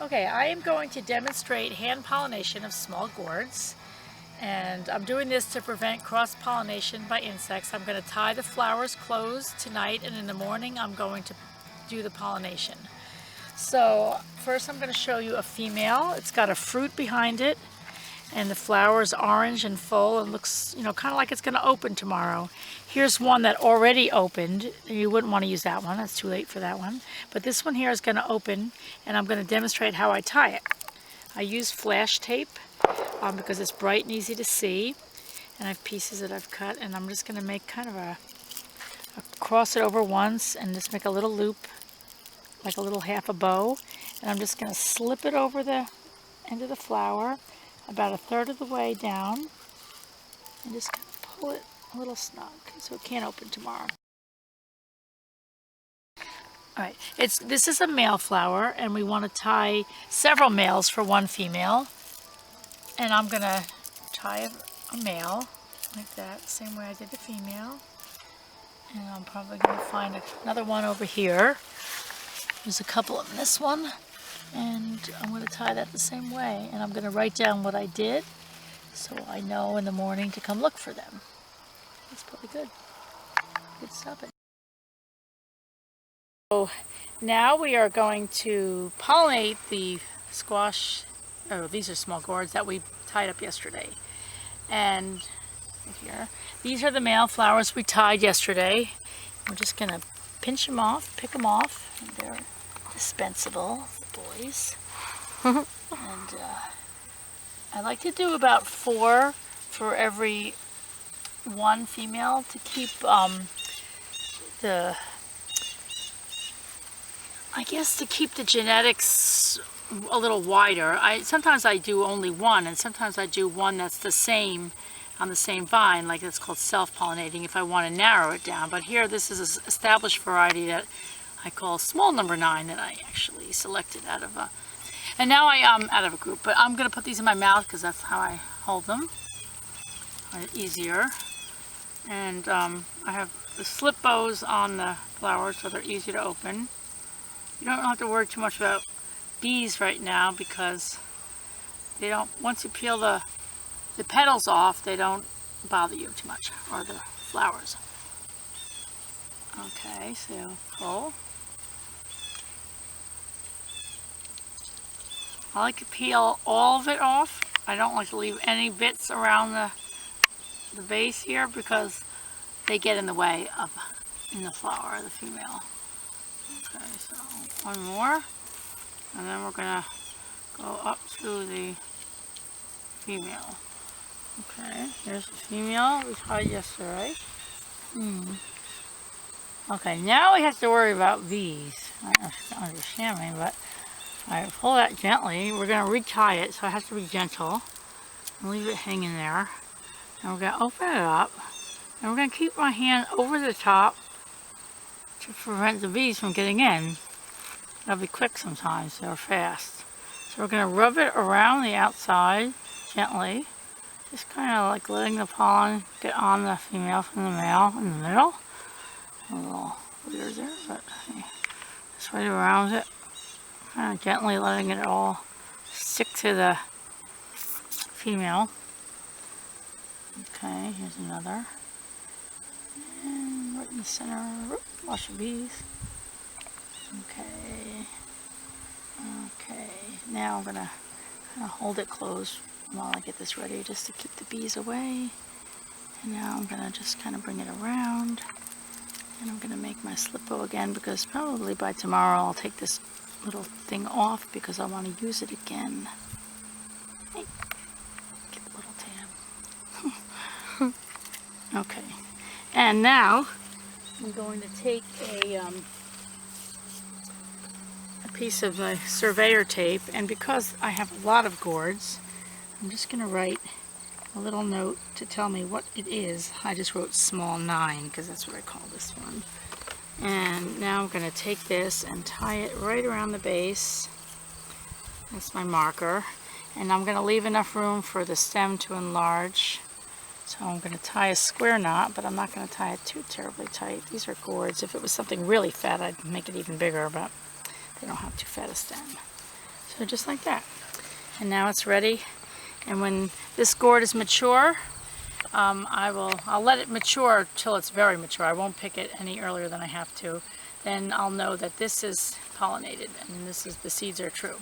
Okay, I am going to demonstrate hand pollination of small gourds, and I'm doing this to prevent cross-pollination by insects. I'm going to tie the flowers closed tonight, and in the morning I'm going to do the pollination. So first I'm going to show you a female. It's got a fruit behind it, and the flower is orange and full and looks, kind of like it's going to open tomorrow. Here's one that already opened. You wouldn't want to use that one. That's too late for that one. But this one here is going to open, and I'm going to demonstrate how I tie it. I use flash tape because it's bright and easy to see. And I have pieces that I've cut, and I'm just going to make kind of cross it over once and just make a little loop, like a little half a bow. And I'm just going to slip it over the end of the flower about 1/3 of the way down, and just kind of pull it a little snug so it can't open tomorrow. Alright, this is a male flower, and we want to tie several males for one female. And I'm going to tie a male like that, same way I did the female. And I'm probably going to find another one over here. There's a couple in this one. And I'm going to tie that the same way, and I'm going to write down what I did so I know in the morning to come look for them. That's probably good. Good stuff. So now we are going to pollinate the squash, these are small gourds that we tied up yesterday. And here, these are the male flowers we tied yesterday. We're just going to pinch them off, pick them off, and they're dispensable, boys. And I like to do about 4 for every one female to keep to keep the genetics a little wider. Sometimes I do only one, and sometimes I do one that's the same on the same vine, like it's called self-pollinating if I want to narrow it down. But here, this is an established variety that I call small number 9 that I actually selected out of a, and now out of a group. But I'm gonna put these in my mouth because that's how I hold them. Easier. And I have the slip bows on the flowers so they're easy to open. You don't have to worry too much about bees right now because they don't. Once you peel the petals off, they don't bother you too much, or the flowers. Okay, so pull. I like to peel all of it off. I don't like to leave any bits around the base here because they get in the way in the flower, the female. Okay, so one more, and then we're gonna go up to the female. Okay, here's the female we tied yesterday. Okay, now we have to worry about these. I don't know if you can understand me, but I pull that gently. We're going to retie it, so I have to be gentle and leave it hanging there. And we're going to open it up, and we're going to keep my hand over the top to prevent the bees from getting in. That'll be quick sometimes, they're fast. So we're going to rub it around the outside gently, just kind of like letting the pollen get on the female from the male in the middle. A little weird there, but just right around it. Kind of gently letting it all stick to the female. Okay, here's another. And right in the center, watch the bees. Okay. Okay, now I'm gonna kind of hold it closed while I get this ready just to keep the bees away. And now I'm gonna just kind of bring it around. And I'm going to make my slip bow again because probably by tomorrow I'll take this little thing off because I want to use it again. Hey, get the little tab. Okay, and now I'm going to take a piece of surveyor tape, and because I have a lot of gourds, I'm just going to write a little note to tell me what it is. I just wrote small 9 because that's what I call this one. And now I'm going to take this and tie it right around the base. That's my marker. And I'm going to leave enough room for the stem to enlarge. So I'm going to tie a square knot, but I'm not going to tie it too terribly tight. These are gourds. If it was something really fat, I'd make it even bigger, but they don't have too fat a stem. So So just like that. And now it's ready. And when this gourd is mature, I'll let it mature till it's very mature. I won't pick it any earlier than I have to. Then I'll know that this is pollinated and the seeds are true.